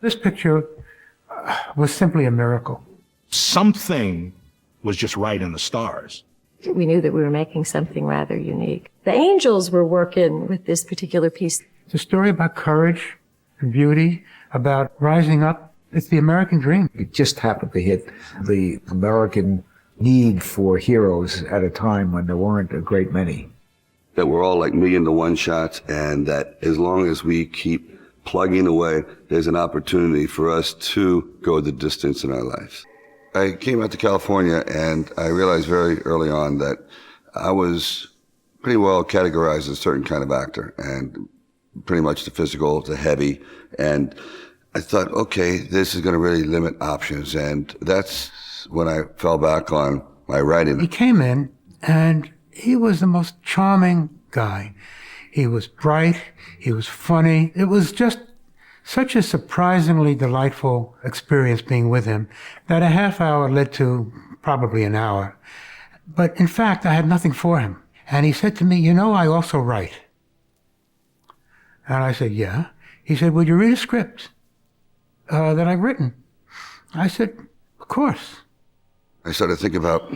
This picture was simply a miracle. Something was just right in the stars. We knew that we were making something rather unique. The angels were working with this particular piece. It's a story about courage and beauty, about rising up. It's the American dream. It just happened to hit the American need for heroes at a time when there weren't a great many. That we're all like million-to-one shots, and that as long as we keep plugging away, there's an opportunity for us to go the distance in our lives. I came out to California, and I realized very early on that I was pretty well categorized as a certain kind of actor, and pretty much the physical, the heavy, and I thought, okay, this is going to really limit options, and that's when I fell back on my writing. He came in, and he was the most charming guy. He was bright, he was funny. It was just such a surprisingly delightful experience being with him that a half hour led to probably an hour. But in fact, I had nothing for him. And he said to me, you know, I also write. And I said, yeah. He said, would you read a script that I've written? I said, of course. I started thinking about,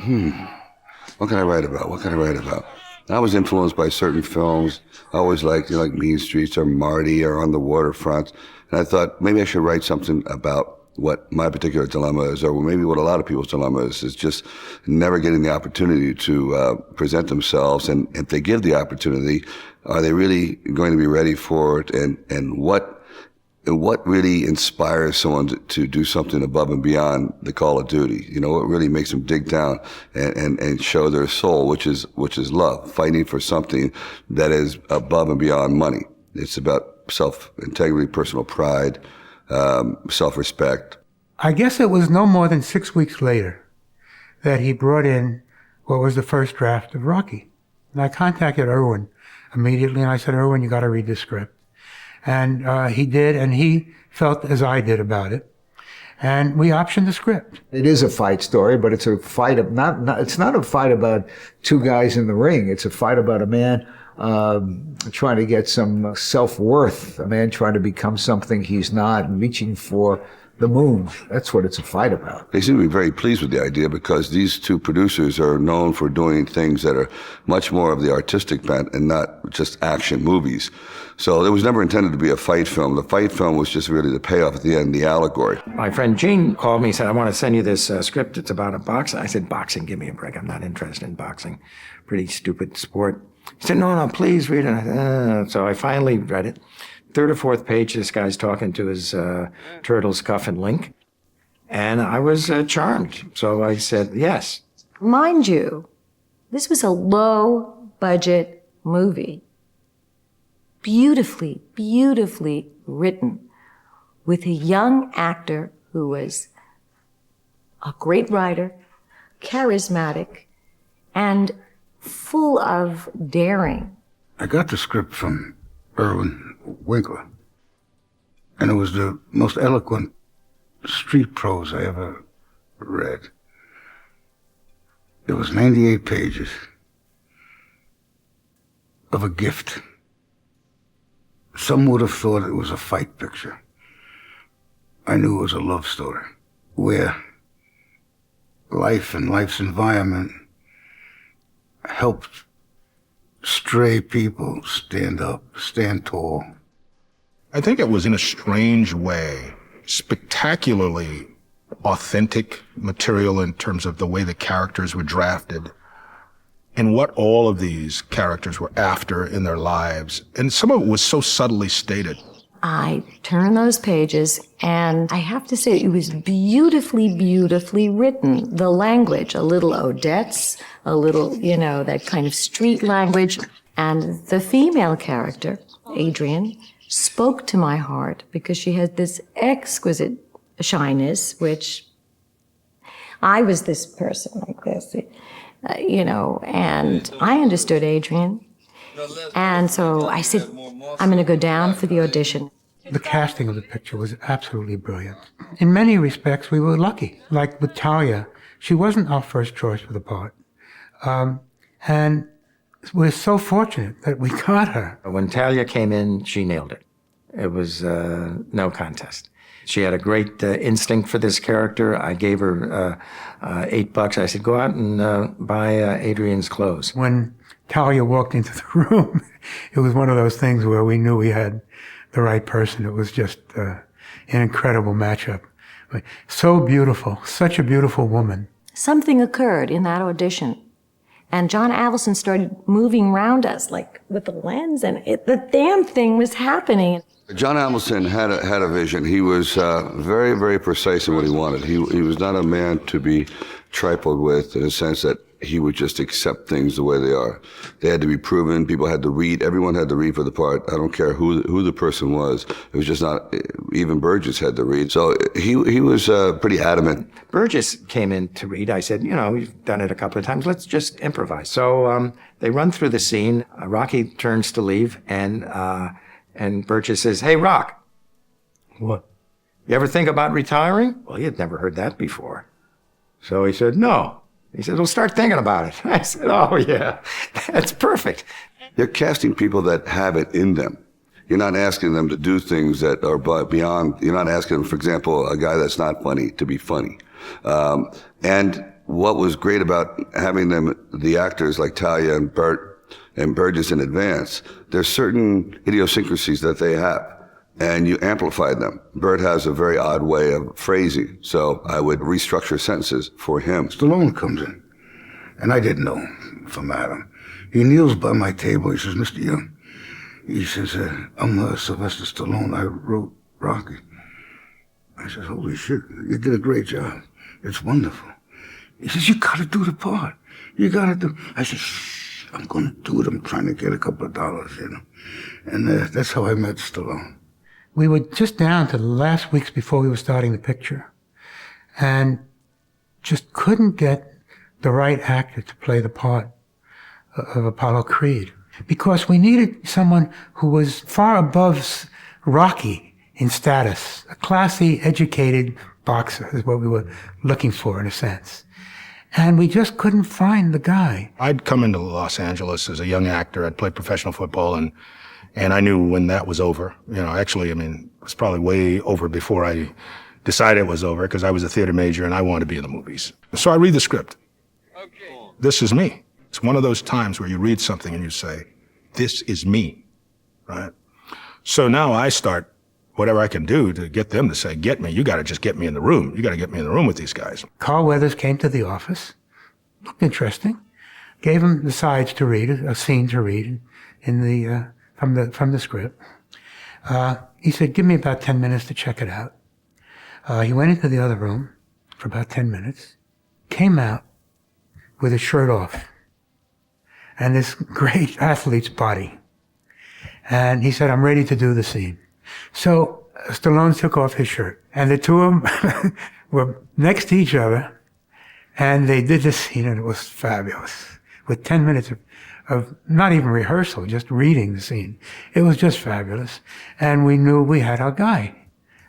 what can I write about? What can I write about? I was influenced by certain films. I always liked, like Mean Streets or Marty or On the Waterfront. And I thought maybe I should write something about what my particular dilemma is, or maybe what a lot of people's dilemma is just never getting the opportunity to present themselves. And if they give the opportunity, are they really going to be ready for it? And what really inspires someone to do something above and beyond the call of duty? You know, what really makes them dig down and show their soul, which is love, fighting for something that is above and beyond money. It's about self-integrity, personal pride, self-respect. I guess it was no more than 6 weeks later that he brought in what was the first draft of Rocky. And I contacted Irwin immediately, and I said, Irwin, you got to read this script. And he did, and he felt as I did about it. And we optioned the script. It is a fight story, but it's a fight of it's not a fight about two guys in the ring. It's a fight about a man trying to get some self-worth, a man trying to become something he's not, and reaching for the moon. That's what it's a fight about. They seem to be very pleased with the idea because these two producers are known for doing things that are much more of the artistic bent and not just action movies. So it was never intended to be a fight film. The fight film was just really the payoff at the end, the allegory. My friend Gene called me and said, I want to send you this script. It's about a boxer. I said, boxing, give me a break. I'm not interested in boxing. Pretty stupid sport. He said, no, please read it. So I finally read it. Third or fourth page, this guy's talking to his turtles, Cuff and Link. And I was charmed. So I said, yes. Mind you, this was a low-budget movie. Beautifully, beautifully written, with a young actor who was a great writer, charismatic, and full of daring. I got the script from Irwin Winkler, and it was the most eloquent street prose I ever read. It was 98 pages of a gift. Some would have thought it was a fight picture. I knew it was a love story, where life and life's environment helped stray people stand up, stand tall. I think it was, in a strange way, spectacularly authentic material in terms of the way the characters were drafted and what all of these characters were after in their lives. And some of it was so subtly stated. I turned those pages, and I have to say it was beautifully, beautifully written. The language, a little Odette's, a little, you know, that kind of street language. And the female character, Adrian, spoke to my heart because she had this exquisite shyness, which I was this person like this, you know, and I understood Adrian. And so I said, I'm going to go down for the audition. The casting of the picture was absolutely brilliant. In many respects, we were lucky. Like with Talia, she wasn't our first choice for the part. And we're so fortunate that we got her. When Talia came in, she nailed it. It was no contest. She had a great instinct for this character. I gave her $8. I said, go out and buy Adrian's clothes. When Talia walked into the room, it was one of those things where we knew we had the right person. It was just an incredible matchup. So beautiful, such a beautiful woman. Something occurred in that audition, and John Avildsen started moving around us, like with the lens, and the damn thing was happening. John Avildsen had a vision. He was very, very precise in what he wanted. He was not a man to be trifled with, in a sense that he would just accept things the way they are. They had to be proven. People had to read. Everyone had to read for the part. I don't care who the person was. It was just not, even Burgess had to read. So he was pretty adamant. Burgess came in to read. I said, we've done it a couple of times. Let's just improvise. So they run through the scene. Rocky turns to leave, and Burgess says, hey, Rock. What? You ever think about retiring? Well, he had never heard that before. So he said, no. He said, well, start thinking about it. I said, oh, yeah, that's perfect. You're casting people that have it in them. You're not asking them to do things that are beyond, you're not asking them, for example, a guy that's not funny to be funny. And what was great about having them, the actors like Talia and Burt and Burgess in advance, there's certain idiosyncrasies that they have, and you amplify them. Burt has a very odd way of phrasing, so I would restructure sentences for him. Stallone comes in, and I didn't know from Adam. He kneels by my table. He says, Mr. Young, he says, I'm Sylvester Stallone. I wrote Rocky. I said, holy shit, you did a great job. It's wonderful. He says, you gotta do the part. You gotta do. I said, shh, I'm gonna do it. I'm trying to get a couple of dollars, And that's how I met Stallone. We were just down to the last weeks before we were starting the picture, and just couldn't get the right actor to play the part of Apollo Creed, because we needed someone who was far above Rocky in status. A classy, educated boxer is what we were looking for, in a sense. And we just couldn't find the guy. I'd come into Los Angeles as a young actor. I'd played professional football, and I knew when that was over. Actually, it was probably way over before I decided it was over, because I was a theater major and I wanted to be in the movies. So I read the script. Okay. This is me. It's one of those times where you read something and you say, this is me, right? So now I start whatever I can do to get them to say, get me. You got to just get me in the room. You got to get me in the room with these guys. Carl Weathers came to the office. Looked interesting. Gave him the sides to read, a scene to read in the from the script. He said, give me about 10 minutes to check it out. He went into the other room for about 10 minutes, came out with his shirt off and this great athlete's body. And he said, I'm ready to do the scene. So Stallone took off his shirt, and the two of them were next to each other, and they did the scene, and it was fabulous. With 10 minutes of not even rehearsal, just reading the scene. It was just fabulous. And we knew we had our guy.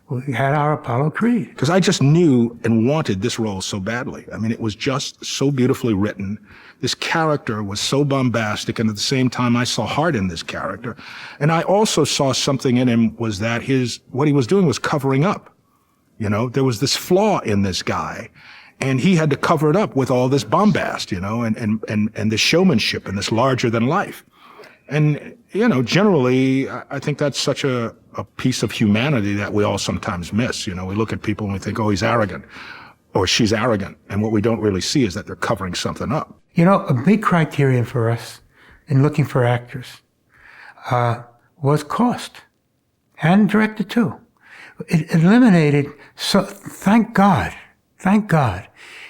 We had our Apollo Creed. Because I just knew and wanted this role so badly. It was just so beautifully written. This character was so bombastic, and at the same time I saw heart in this character. And I also saw something in him, was that what he was doing was covering up. There was this flaw in this guy. And he had to cover it up with all this bombast, and the showmanship and this larger than life. And, generally, I think that's such a piece of humanity that we all sometimes miss. We look at people and we think, oh, he's arrogant, or she's arrogant. And what we don't really see is that they're covering something up. A big criterion for us in looking for actors was cost, and director too. It eliminated, thank God,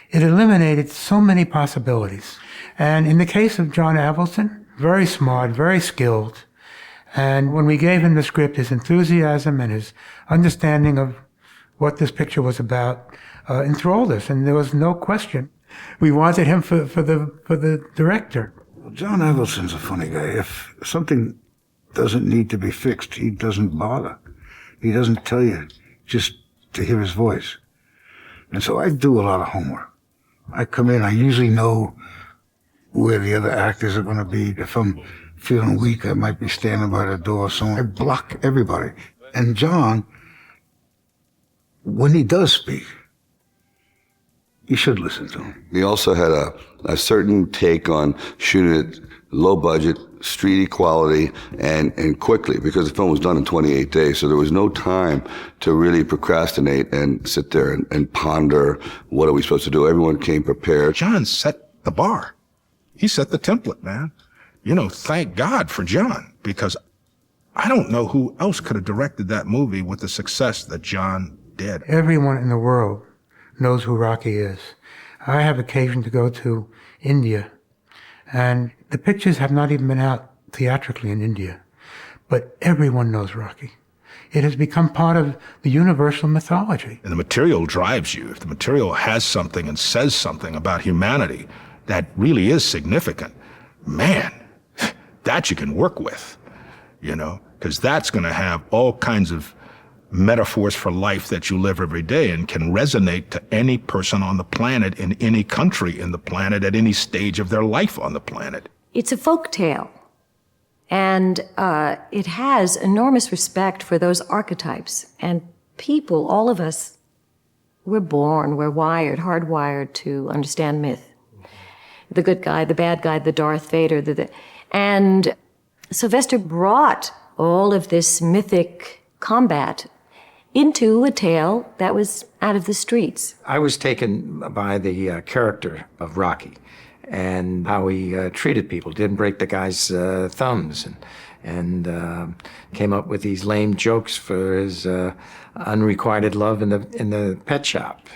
it eliminated so many possibilities. And in the case of John Avildsen, very smart, very skilled. And when we gave him the script, his enthusiasm and his understanding of what this picture was about enthralled us. And there was no question. We wanted him for the director. Well, John Avildsen's a funny guy. If something doesn't need to be fixed, he doesn't bother. He doesn't tell you just to hear his voice. And so I do a lot of homework. I come in, I usually know where the other actors are going to be. If I'm feeling weak, I might be standing by the door. So I block everybody. And John when he does speak, you should listen to him. He also had a certain take on shooting it low budget, street equality, and quickly, because the film was done in 28 days, so there was no time to really procrastinate and sit there and ponder, what are we supposed to do? Everyone came prepared. John set the bar. He set the template, man. You know, thank God for John, because I don't know who else could have directed that movie with the success that John did. Everyone in the world knows who Rocky is. I have occasion to go to India, and the pictures have not even been out theatrically in India, but everyone knows Rocky. It has become part of the universal mythology. And the material drives you. If the material has something and says something about humanity that really is significant, man, that you can work with, you know, because that's going to have all kinds of metaphors for life that you live every day and can resonate to any person on the planet, in any country in the planet, at any stage of their life on the planet. It's a folk tale, and it has enormous respect for those archetypes. And people, all of us, we're wired, hardwired to understand myth. The good guy, the bad guy, the Darth Vader, and Sylvester brought all of this mythic combat into a tale that was out of the streets. I was taken by the character of Rocky and how he treated people, didn't break the guy's thumbs, and came up with these lame jokes for his unrequited love in the pet shop.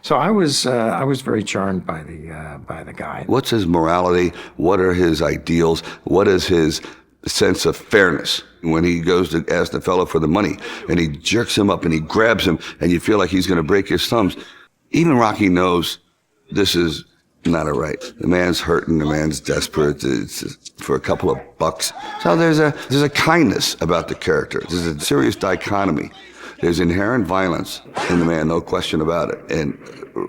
So I was very charmed by the guy. What's his morality? What are his ideals? What is his sense of fairness? When he goes to ask the fellow for the money and he jerks him up and he grabs him and you feel like he's going to break his thumbs, even Rocky knows this is not all right. The man's hurting, the man's desperate, it's for a couple of bucks. So there's a kindness about the character. There's a serious dichotomy. There's inherent violence in the man, no question about it, and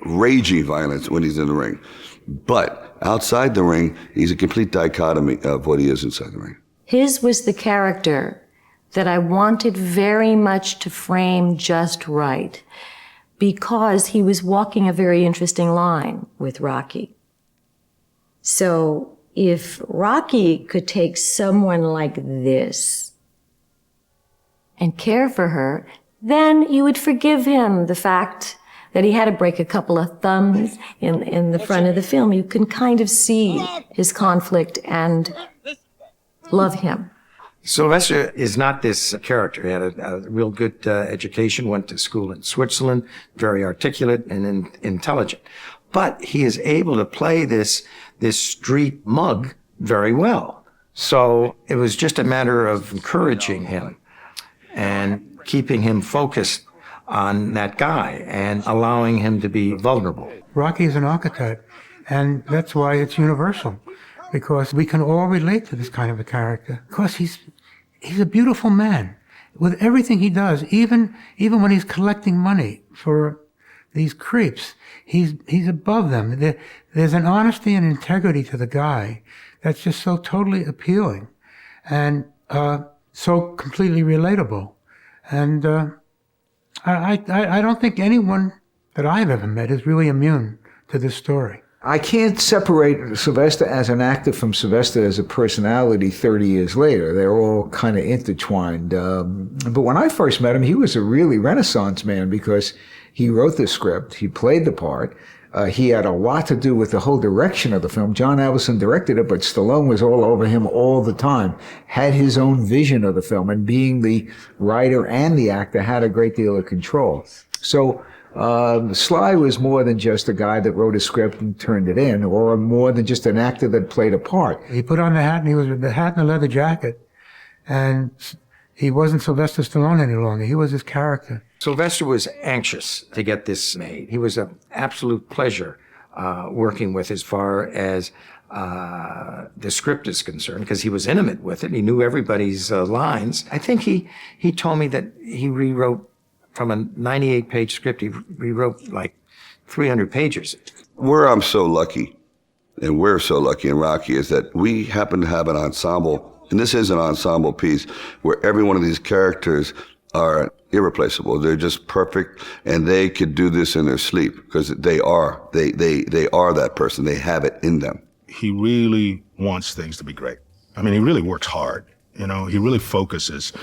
raging violence when he's in the ring. But outside the ring, he's a complete dichotomy of what he is inside the ring. His was the character that I wanted very much to frame just right, because he was walking a very interesting line with Rocky. So if Rocky could take someone like this and care for her, then you would forgive him the fact that he had to break a couple of thumbs in the front of the film. You can kind of see his conflict and love him. Sylvester is not this character. He had a real good education, went to school in Switzerland, very articulate and intelligent. But he is able to play this street mug very well. So it was just a matter of encouraging him and keeping him focused on that guy and allowing him to be vulnerable. Rocky is an archetype, and that's why it's universal, because we can all relate to this kind of a character. Because he's a beautiful man with everything he does, even when he's collecting money for these creeps. He's above them. There's an honesty and integrity to the guy that's just so totally appealing and so completely relatable. And I don't think anyone that I've ever met is really immune to this story. I can't separate Sylvester as an actor from Sylvester as a personality 30 years later. They're all kind of intertwined. But when I first met him, he was a really Renaissance man because he wrote the script, he played the part, he had a lot to do with the whole direction of the film. John Avildsen directed it, but Stallone was all over him all the time, had his own vision of the film, and being the writer and the actor had a great deal of control. So Sly was more than just a guy that wrote a script and turned it in, or more than just an actor that played a part. He put on the hat, and he was with the hat and the leather jacket, and he wasn't Sylvester Stallone any longer. He was his character. Sylvester was anxious to get this made. He was an absolute pleasure working with as far as the script is concerned, because he was intimate with it. He knew everybody's lines. I think he told me that he rewrote from a 98-page script, he rewrote like 300 pages. Where I'm so lucky, and we're so lucky in Rocky, is that we happen to have an ensemble, and this is an ensemble piece, where every one of these characters are irreplaceable. They're just perfect, and they could do this in their sleep because they are that person. They have it in them. He really wants things to be great. I mean, he really works hard. You know, he really focuses.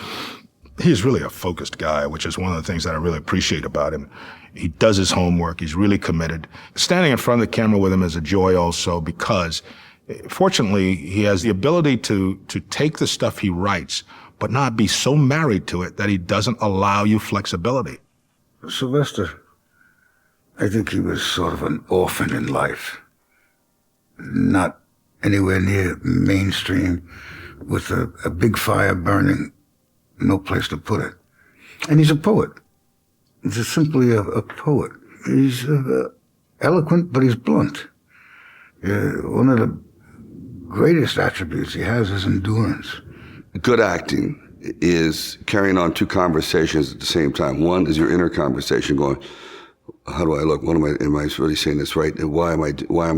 He's really a focused guy, which is one of the things that I really appreciate about him. He does his homework. He's really committed. Standing in front of the camera with him is a joy also because, fortunately, he has the ability to take the stuff he writes, but not be so married to it that he doesn't allow you flexibility. Sylvester, I think he was sort of an orphan in life. Not anywhere near mainstream, with a big fire burning, no place to put it. And he's a poet. He's just simply a poet. He's eloquent, but he's blunt. One of the greatest attributes he has is endurance. Good acting is carrying on two conversations at the same time. One is your inner conversation going, how do I look? Am I really saying this right? Why am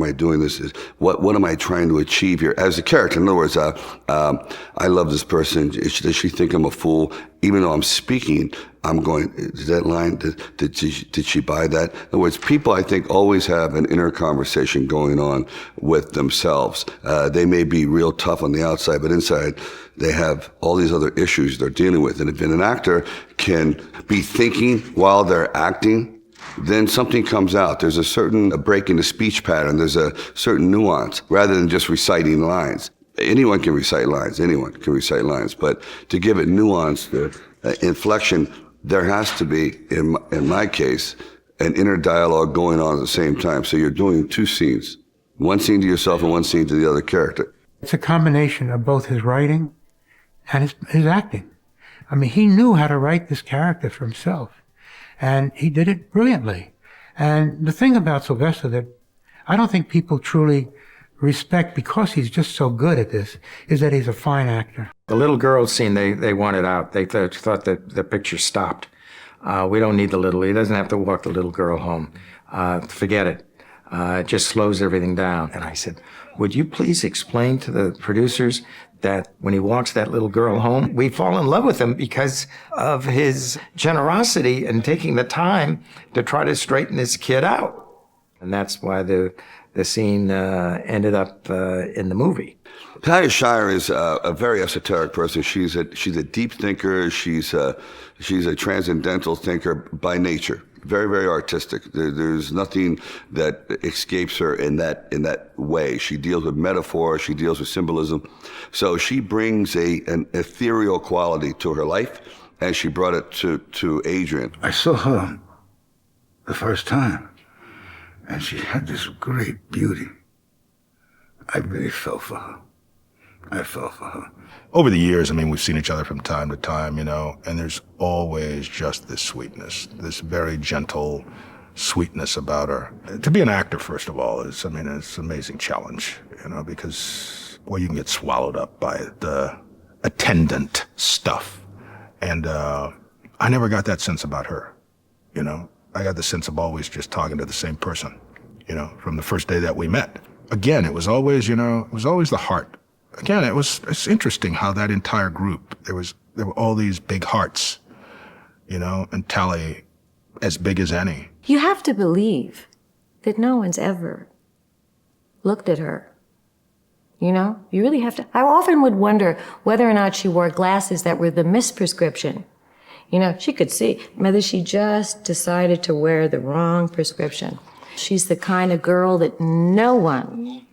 I doing this? What am I trying to achieve here as a character? In other words, I love this person. Does she think I'm a fool? Even though I'm speaking, I'm going, is that line, did she buy that? In other words, people, I think, always have an inner conversation going on with themselves. They may be real tough on the outside, but inside, they have all these other issues they're dealing with. And if an actor can be thinking while they're acting, then something comes out. There's a break in the speech pattern. There's a certain nuance rather than just reciting lines. Anyone can recite lines, but to give it nuance, inflection, there has to be, in my case, an inner dialogue going on at the same time. So you're doing two scenes, one scene to yourself and one scene to the other character. It's a combination of both his writing and his acting. I mean, he knew how to write this character for himself. And he did it brilliantly. And the thing about Sylvester that I don't think people truly respect because he's just so good at this is that he's a fine actor. The little girl scene, they wanted out. They thought that the picture stopped. We don't need he doesn't have to walk the little girl home. Forget it. It just slows everything down. And I said, would you please explain to the producers that when he walks that little girl home, we fall in love with him because of his generosity and taking the time to try to straighten this kid out. And that's why the scene ended up in the movie. Talia Shire is a very esoteric person. She's a deep thinker. She's a transcendental thinker by nature. Very, very artistic. There's nothing that escapes her in that way. She deals with metaphor. She deals with symbolism. So she brings an ethereal quality to her life, and she brought it to Adrian. I saw her the first time, and she had this great beauty. I really fell for her. Over the years, I mean, we've seen each other from time to time, you know, and there's always just this sweetness, this very gentle sweetness about her. To be an actor, first of all, it's an amazing challenge, you know, because, well, you can get swallowed up by the attendant stuff. And I never got that sense about her, you know. I got the sense of always just talking to the same person, you know, from the first day that we met. Again, it was always the heart. Again, it's interesting how that entire group, there were all these big hearts, you know, and Talia as big as any. You have to believe that no one's ever looked at her. You know, you really have to. I often would wonder whether or not she wore glasses that were the misprescription. You know, she could see whether she just decided to wear the wrong prescription. She's the kind of girl that no one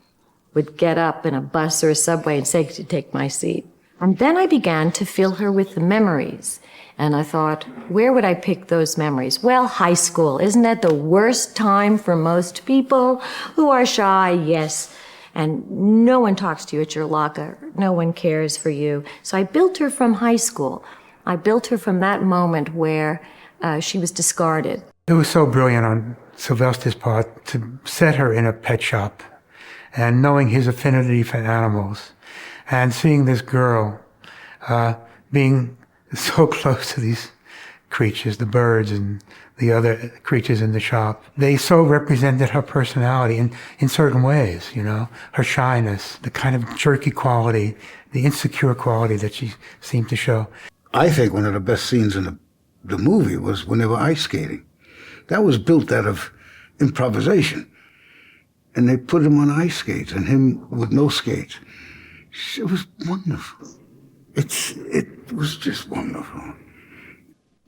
would get up in a bus or a subway and say, take my seat. And then I began to fill her with the memories. And I thought, where would I pick those memories? Well, high school. Isn't that the worst time for most people who are shy? Yes. And no one talks to you at your locker. No one cares for you. So I built her from high school. I built her from that moment where she was discarded. It was so brilliant on Sylvester's part to set her in a pet shop and knowing his affinity for animals and seeing this girl being so close to these creatures, the birds and the other creatures in the shop. They so represented her personality in certain ways, you know, her shyness, the kind of jerky quality, the insecure quality that she seemed to show. I think one of the best scenes in the the movie was when they were ice skating. That was built out of improvisation. And they put him on ice skates and him with no skates. It was wonderful. It was just wonderful.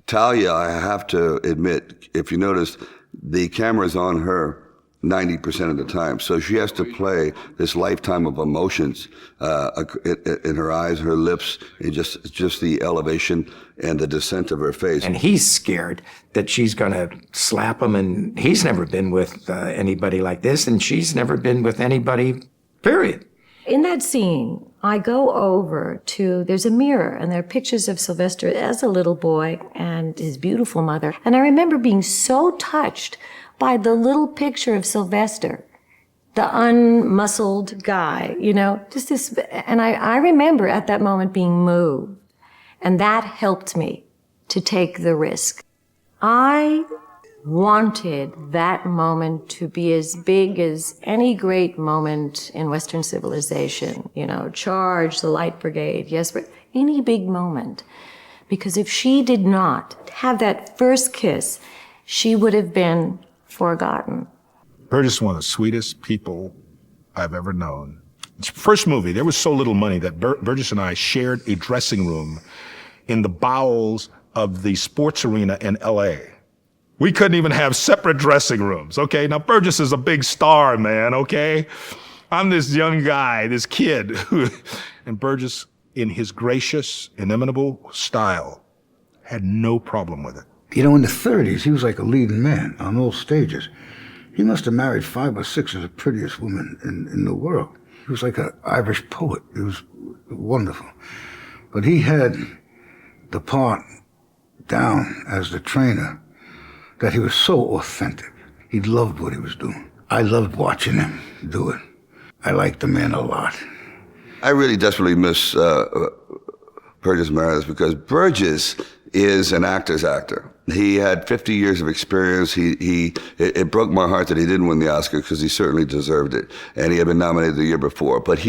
Talia, I have to admit, if you notice, the camera's on her 90% of the time. So she has to play this lifetime of emotions in her eyes, her lips, and just the elevation and the descent of her face. And he's scared that she's going to slap him, and he's never been with anybody like this, and she's never been with anybody, period. In that scene, I go over to, there's a mirror, and there are pictures of Sylvester as a little boy and his beautiful mother. And I remember being so touched by the little picture of Sylvester, the unmuscled guy, you know, just this, and I remember at that moment being moved. And that helped me to take the risk. I wanted that moment to be as big as any great moment in Western civilization, you know, charge the light brigade, yes, but any big moment. Because if she did not have that first kiss, she would have been forgotten. Burgess is one of the sweetest people I've ever known. First movie, there was so little money that Burgess and I shared a dressing room in the bowels of the sports arena in LA. We couldn't even have separate dressing rooms, okay? Now, Burgess is a big star, man, okay? I'm this young guy, this kid, and Burgess, in his gracious, inimitable style, had no problem with it. You know, in the 30s, he was like a leading man on all stages. He must have married 5 or 6 of the prettiest women in the world. He was like an Irish poet. He was wonderful. But he had the part down as the trainer that he was so authentic. He loved what he was doing. I loved watching him do it. I liked the man a lot. I really desperately miss Burgess Meredith because Burgess is an actor's actor. He had 50 years of experience. It broke my heart that he didn't win the Oscar because he certainly deserved it. And he had been nominated the year before. But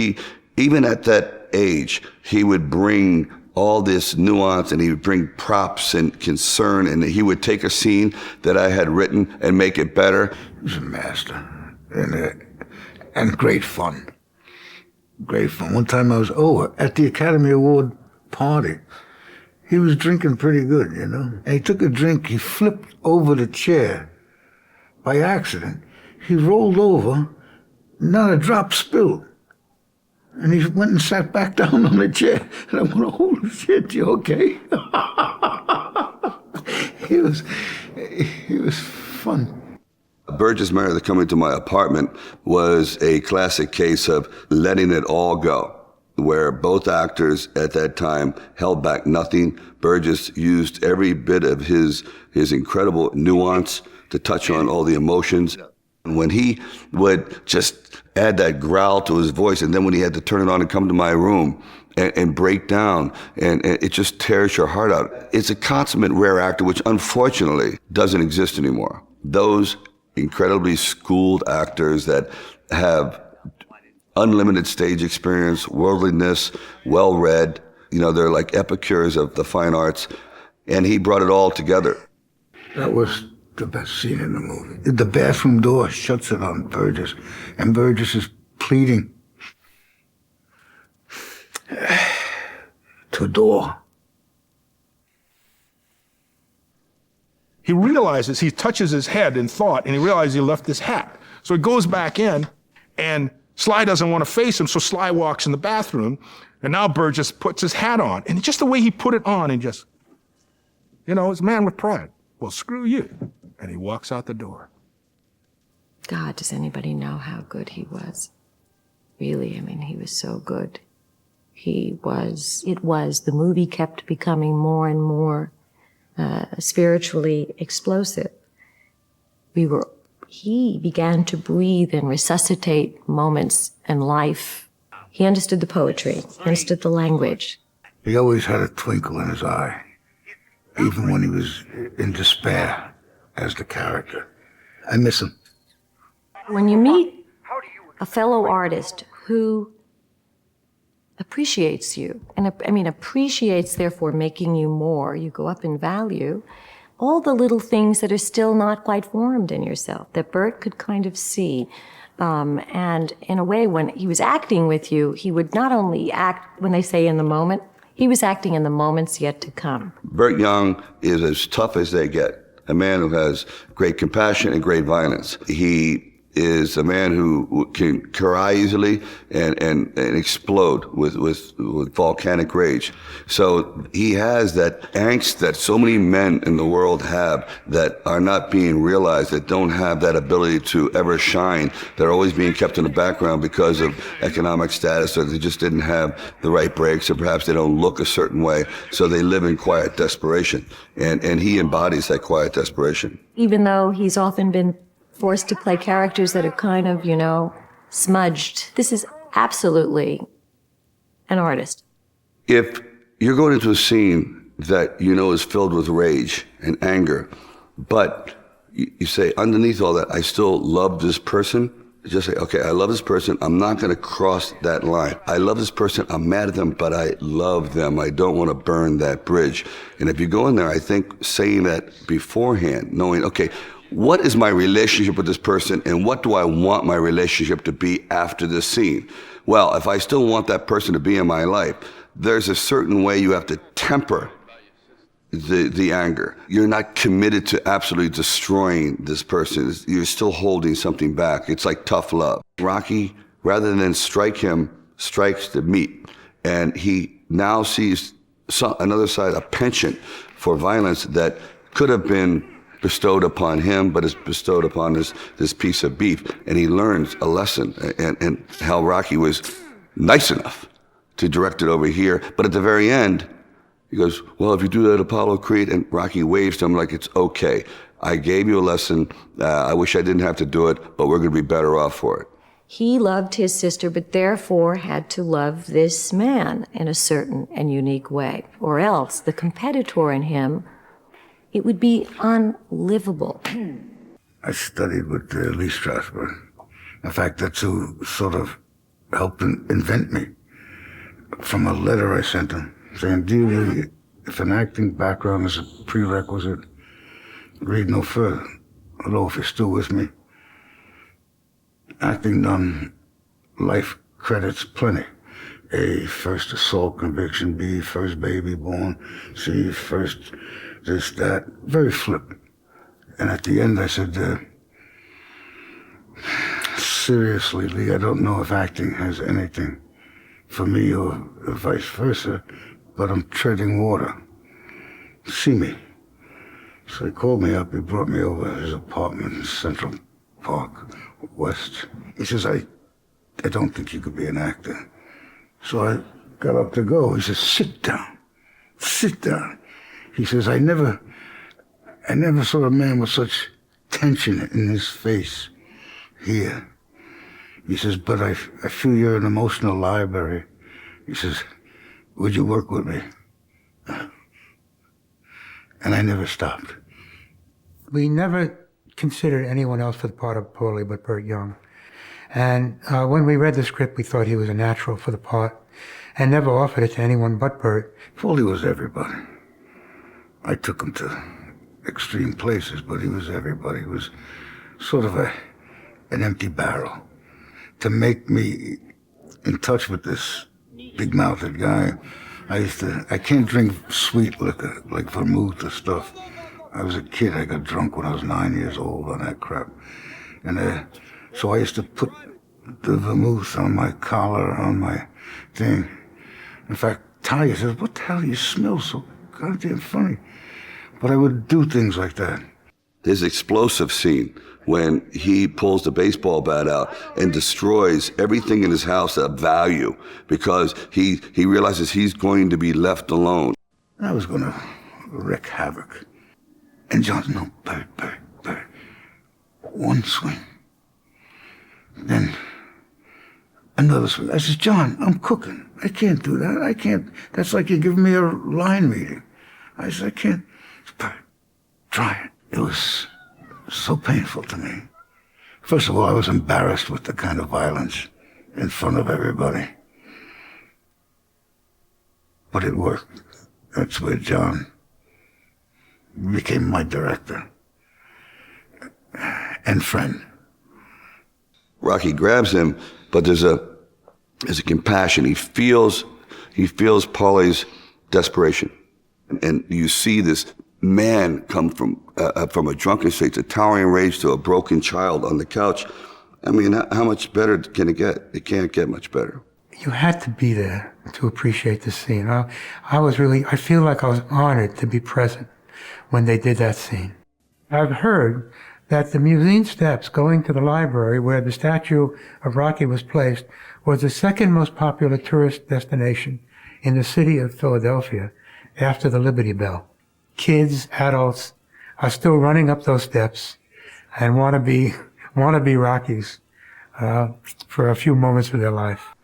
even at that age, he would bring all this nuance and he would bring props and concern, and he would take a scene that I had written and make it better. He was a master and great fun. Great fun. One time I was over at the Academy Award party. He was drinking pretty good, you know. And he took a drink, he flipped over the chair by accident. He rolled over, not a drop spilled. And he went and sat back down on the chair. And I went, holy shit, you okay? He was fun. Burgess Meredith coming to my apartment was a classic case of letting it all go, where both actors at that time held back nothing. Burgess used every bit of his incredible nuance to touch on all the emotions. And when he would just add that growl to his voice, and then when he had to turn it on and come to my room and break down, and it just tears your heart out. It's a consummate rare actor, which unfortunately doesn't exist anymore. Those incredibly schooled actors that have unlimited stage experience, worldliness, well-read, you know, they're like epicures of the fine arts, and he brought it all together. That was the best scene in the movie. The bathroom door shuts it on Burgess, and Burgess is pleading to a door. He realizes, he touches his head in thought, and he realizes he left his hat. So he goes back in, and Sly doesn't want to face him, so Sly walks in the bathroom, and now Burgess puts his hat on. And just the way he put it on, and just, you know, he's a man with pride. Well, screw you. And he walks out the door. God, does anybody know how good he was? Really, I mean, he was so good. The movie kept becoming more and more spiritually explosive. He began to breathe and resuscitate moments in life. He understood the poetry, understood the language. He always had a twinkle in his eye, even when he was in despair as the character. I miss him. When you meet a fellow artist who appreciates you. And I mean, appreciates, therefore, making you more. You go up in value. All the little things that are still not quite formed in yourself that Burt could kind of see. And in a way, when he was acting with you, he would not only act, when they say in the moment, he was acting in the moments yet to come. Burt Young is as tough as they get. A man who has great compassion and great violence. He is a man who can cry easily and explode with volcanic rage. So he has that angst that so many men in the world have that are not being realized, that don't have that ability to ever shine. They're always being kept in the background because of economic status, or they just didn't have the right breaks, or perhaps they don't look a certain way. So they live in quiet desperation. And he embodies that quiet desperation. Even though he's often been forced to play characters that are kind of, smudged. This is absolutely an artist. If you're going into a scene that you know is filled with rage and anger, but you say, underneath all that, I still love this person, just say, okay, I love this person. I'm not going to cross that line. I love this person. I'm mad at them, but I love them. I don't want to burn that bridge. And if you go in there, I think saying that beforehand, knowing, okay, what is my relationship with this person, and what do I want my relationship to be after this scene? Well, if I still want that person to be in my life, there's a certain way you have to temper the anger. You're not committed to absolutely destroying this person. You're still holding something back. It's like tough love. Rocky, rather than strike him, strikes the meat. And he now sees another side, a penchant for violence that could have been bestowed upon him, but is bestowed upon this piece of beef. And he learns a lesson, and how Rocky was nice enough to direct it over here. But at the very end, he goes, well, if you do that, Apollo Creed, and Rocky waves to him like, it's okay. I gave you a lesson. I wish I didn't have to do it, but we're going to be better off for it. He loved his sister, but therefore had to love this man in a certain and unique way. Or else the competitor in him, it would be unlivable. I studied with Lee Strasberg. In fact, that's who sort of helped invent me. From a letter I sent him, saying, do you really, if an acting background is a prerequisite, read no further. Although if you're still with me, acting done, life credits plenty. A, first assault conviction. B, first baby born. C, first this, that. Very flippant. And at the end I said, seriously, Lee, I don't know if acting has anything for me or vice versa, but I'm treading water. See me. So he called me up, he brought me over to his apartment in Central Park West. He says, I don't think you could be an actor. So I got up to go. He says, sit down. Sit down. He says, I never saw a man with such tension in his face here. He says, but I feel you're an emotional library. He says, would you work with me? And I never stopped. We never considered anyone else for the part of Paulie but Burt Young. And when we read the script, we thought he was a natural for the part and never offered it to anyone but Burt. Paulie was everybody. I took him to extreme places, but he was everybody. He was sort of an empty barrel. To make me in touch with this big-mouthed guy, I can't drink sweet liquor, like vermouth or stuff. I was a kid. I got drunk when I was 9 years old on that crap. And so I used to put the vermouth on my collar, on my thing. In fact, Talia says, what the hell, you smell so goddamn funny. But I would do things like that. His explosive scene, when he pulls the baseball bat out and destroys everything in his house of value because he realizes he's going to be left alone. I was going to wreak havoc. And John's, no, Burt. One swing. Then another swing. I says, John, I'm cooking. I can't do that. I can't. That's like you're giving me a line reading. I said, I can't. Burt, try it. It was so painful to me. First of all, I was embarrassed with the kind of violence in front of everybody. but it worked. That's where John became my director and friend. Rocky grabs him, but there's a compassion. He feels Paulie's desperation, and you see this man come from a drunken state to towering rage to a broken child on the couch. I mean, how much better can it get? It can't get much better. You had to be there to appreciate the scene. I feel like I was honored to be present when they did that scene. I've heard that the museum steps going to the library where the statue of Rocky was placed was the second most popular tourist destination in the city of Philadelphia after the Liberty Bell. Kids, adults are still running up those steps and want to be Rockies for a few moments of their life.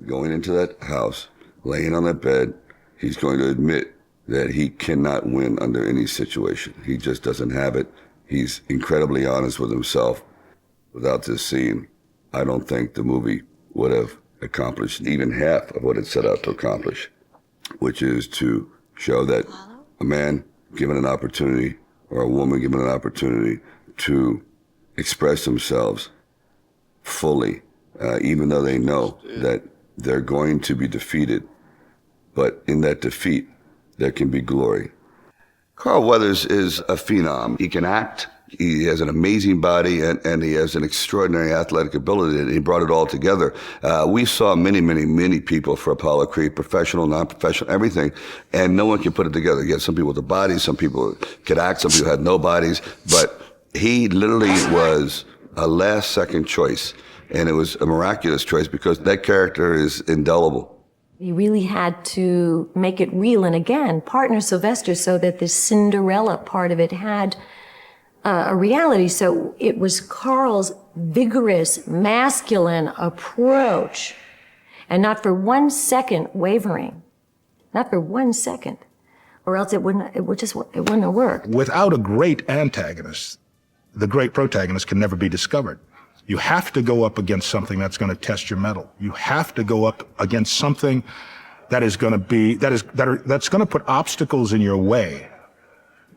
Going into that house, laying on that bed, he's going to admit that he cannot win under any situation. He just doesn't have it. He's incredibly honest with himself. Without this scene, I don't think the movie would have accomplished even half of what it set out to accomplish, which is to show that a man given an opportunity or a woman given an opportunity to express themselves fully, even though they know that they're going to be defeated, but in that defeat, there can be glory. Carl Weathers is a phenom. He can act, he has an amazing body, and he has an extraordinary athletic ability, and he brought it all together. We saw many people for Apollo Creed, professional, non-professional, everything, and no one can put it together. You had some people with the bodies, some people could act, some people had no bodies, but he literally was a last-second choice, and it was a miraculous choice because that character is indelible. You really had to make it real, and again, partner Sylvester so that this Cinderella part of it had a reality. So it was Carl's vigorous, masculine approach, and not for 1 second wavering, not for 1 second, or else it wouldn't have worked. Without a great antagonist, the great protagonist can never be discovered. You have to go up against something that's going to test your mettle. You have to go up against something that is going to that's going to put obstacles in your way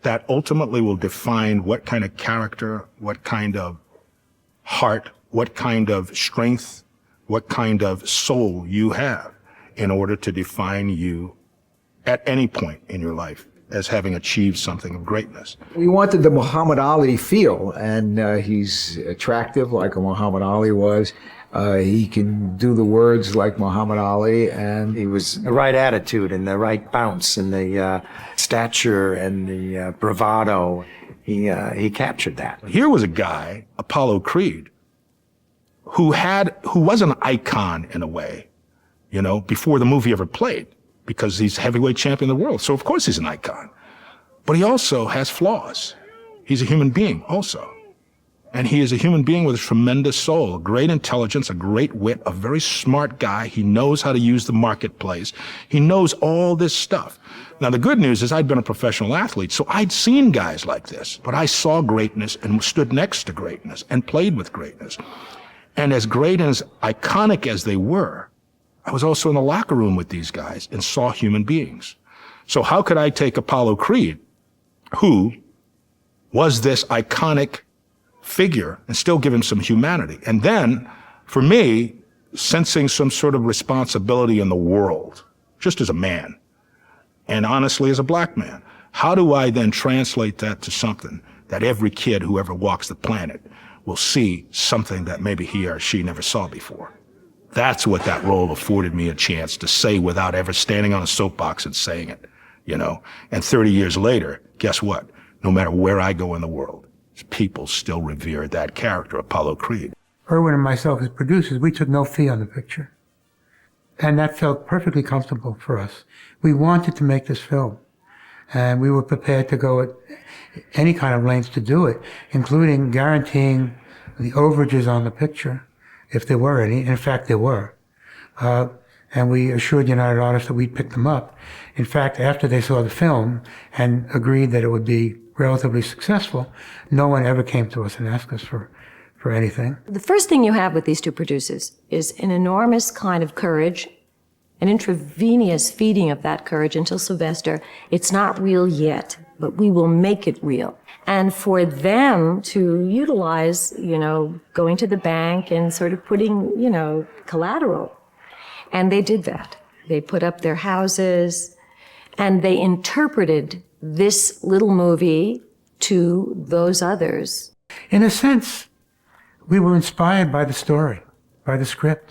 that ultimately will define what kind of character, what kind of heart, what kind of strength, what kind of soul you have in order to define you at any point in your life as having achieved something of greatness. We wanted the Muhammad Ali feel, and he's attractive like a Muhammad Ali was. He can do the words like Muhammad Ali, and He was the right attitude and the right bounce and the stature and the bravado. He captured that. Here was a guy, Apollo Creed, who was an icon in a way, before the movie ever played, because he's heavyweight champion of the world. So of course he's an icon. But he also has flaws. He's a human being also. And he is a human being with a tremendous soul, great intelligence, a great wit, a very smart guy. He knows how to use the marketplace. He knows all this stuff. Now, the good news is I'd been a professional athlete, so I'd seen guys like this. But I saw greatness and stood next to greatness and played with greatness. And as great and as iconic as they were, I was also in the locker room with these guys and saw human beings. So how could I take Apollo Creed, who was this iconic figure, and still give him some humanity? And then, for me, sensing some sort of responsibility in the world, just as a man, and honestly as a black man, how do I then translate that to something that every kid who ever walks the planet will see something that maybe he or she never saw before? That's what that role afforded me a chance to say without ever standing on a soapbox and saying it, And 30 years later, guess what? No matter where I go in the world, people still revere that character, Apollo Creed. Irwin and myself as producers, we took no fee on the picture. And that felt perfectly comfortable for us. We wanted to make this film. And we were prepared to go at any kind of lengths to do it, including guaranteeing the overages on the picture, if there were any. In fact, there were. And we assured United Artists that we'd pick them up. In fact, after they saw the film and agreed that it would be relatively successful, no one ever came to us and asked us for anything. The first thing you have with these two producers is an enormous kind of courage an intravenous feeding of that courage until Sylvester, it's not real yet, but we will make it real. And for them to utilize, going to the bank and sort of putting, collateral. And they did that. They put up their houses and they interpreted this little movie to those others. In a sense, we were inspired by the story, by the script.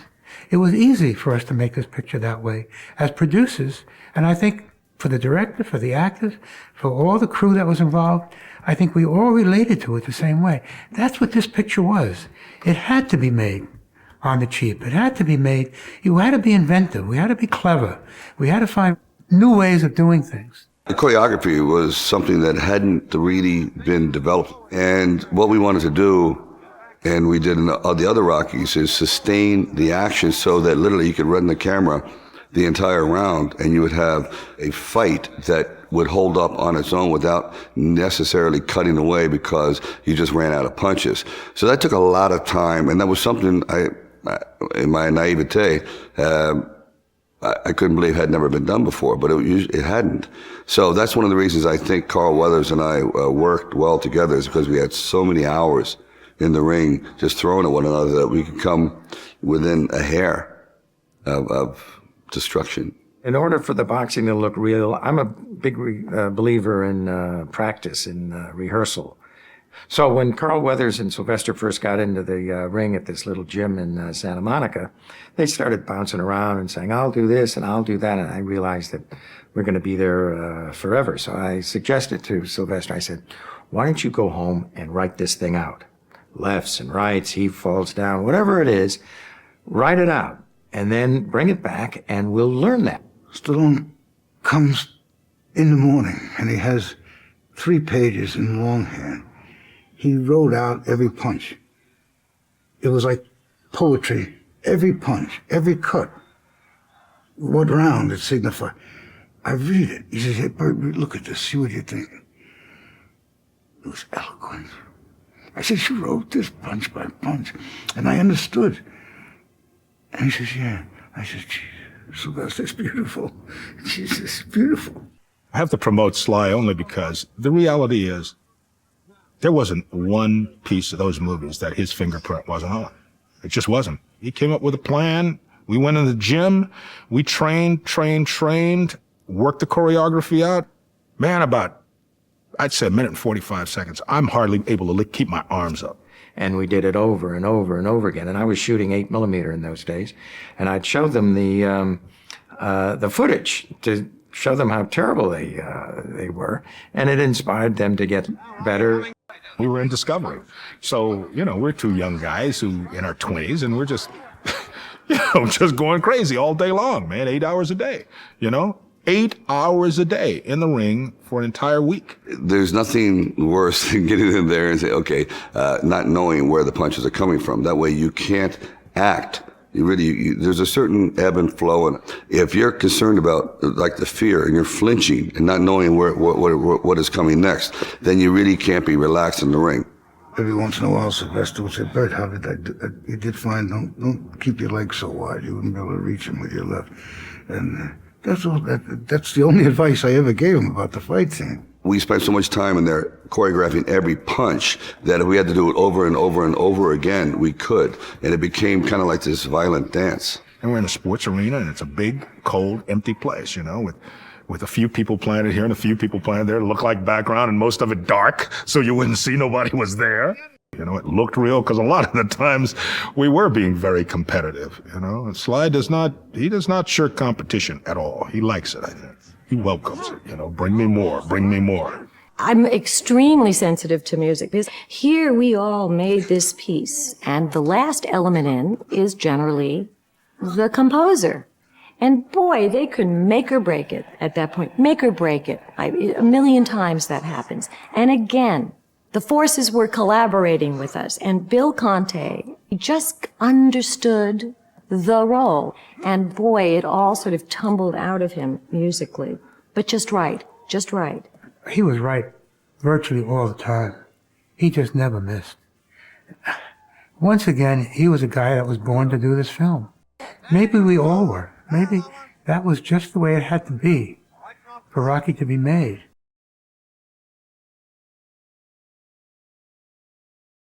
It was easy for us to make this picture that way as producers, and I think for the director, for the actors, for all the crew that was involved, I think we all related to it the same way. That's what this picture was. It had to be made on the cheap. It had to be made. You had to be inventive. We had to be clever. We had to find new ways of doing things. The choreography was something that hadn't really been developed. And what we wanted to do, and we did in the other Rockies, is sustain the action so that literally you could run the camera the entire round and you would have a fight that would hold up on its own without necessarily cutting away because you just ran out of punches. So that took a lot of time, and that was something in my naivete, I couldn't believe had never been done before, but it hadn't. So that's one of the reasons I think Carl Weathers and I worked well together, is because we had so many hours in the ring just throwing at one another that we could come within a hair of destruction. In order for the boxing to look real, I'm a big believer in practice, in rehearsal. So when Carl Weathers and Sylvester first got into the ring at this little gym in Santa Monica, they started bouncing around and saying, I'll do this and I'll do that. And I realized that we're going to be there forever. So I suggested to Sylvester, I said, why don't you go home and write this thing out? Lefts and rights, he falls down, whatever it is, write it out and then bring it back and we'll learn that. Stallone comes in the morning and he has 3 pages in longhand. He wrote out every punch. It was like poetry. Every punch, every cut, what round it signified. I read it. He says, hey, Burt, look at this. See what you think. It was eloquent. I said, you wrote this punch by punch. And I understood. And he says, yeah. I said, Jesus, Sylvester, it's beautiful. Jesus, it's beautiful. I have to promote Sly only because the reality is there wasn't one piece of those movies that his fingerprint wasn't on. It just wasn't. He came up with a plan. We went in the gym. We trained, worked the choreography out. Man, about, I'd say 1 minute and 45 seconds, I'm hardly able to keep my arms up. And we did it over and over and over again. And I was shooting 8mm in those days. And I'd show them the footage to show them how terrible they were. And it inspired them to get better. We were in Discovery. So, we're 2 young guys who in our 20s, and we're just, just going crazy all day long, man, 8 hours a day, 8 hours a day in the ring for an entire week. There's nothing worse than getting in there and say, okay, not knowing where the punches are coming from. That way you can't act. There's a certain ebb and flow, and if you're concerned about like the fear and you're flinching and not knowing what is coming next, then you really can't be relaxed in the ring. Every once in a while, Sylvester would say, Burt, how did I do? You did fine. Don't keep your legs so wide. You wouldn't be able to reach him with your left. And that's all. That's the only advice I ever gave him about the fight scene. We spent so much time in there choreographing every punch that if we had to do it over and over and over again, we could. And it became kind of like this violent dance. And we're in a sports arena, and it's a big, cold, empty place, with a few people planted here and a few people planted there. It looked like background, and most of it dark, so you wouldn't see nobody was there. It looked real, because a lot of the times we were being very competitive, And Sly does not shirk competition at all. He likes it, I think. He welcomes it, bring me more, bring me more. I'm extremely sensitive to music because here we all made this piece, and the last element in is generally the composer. And boy, they could make or break it at that point. Make or break it. A million times that happens. And again, the forces were collaborating with us. And Bill Conte just understood the role. And boy, it all sort of tumbled out of him musically. But just right. He was right virtually all the time. He just never missed. Once again, he was a guy that was born to do this film. Maybe we all were. Maybe that was just the way it had to be for Rocky to be made.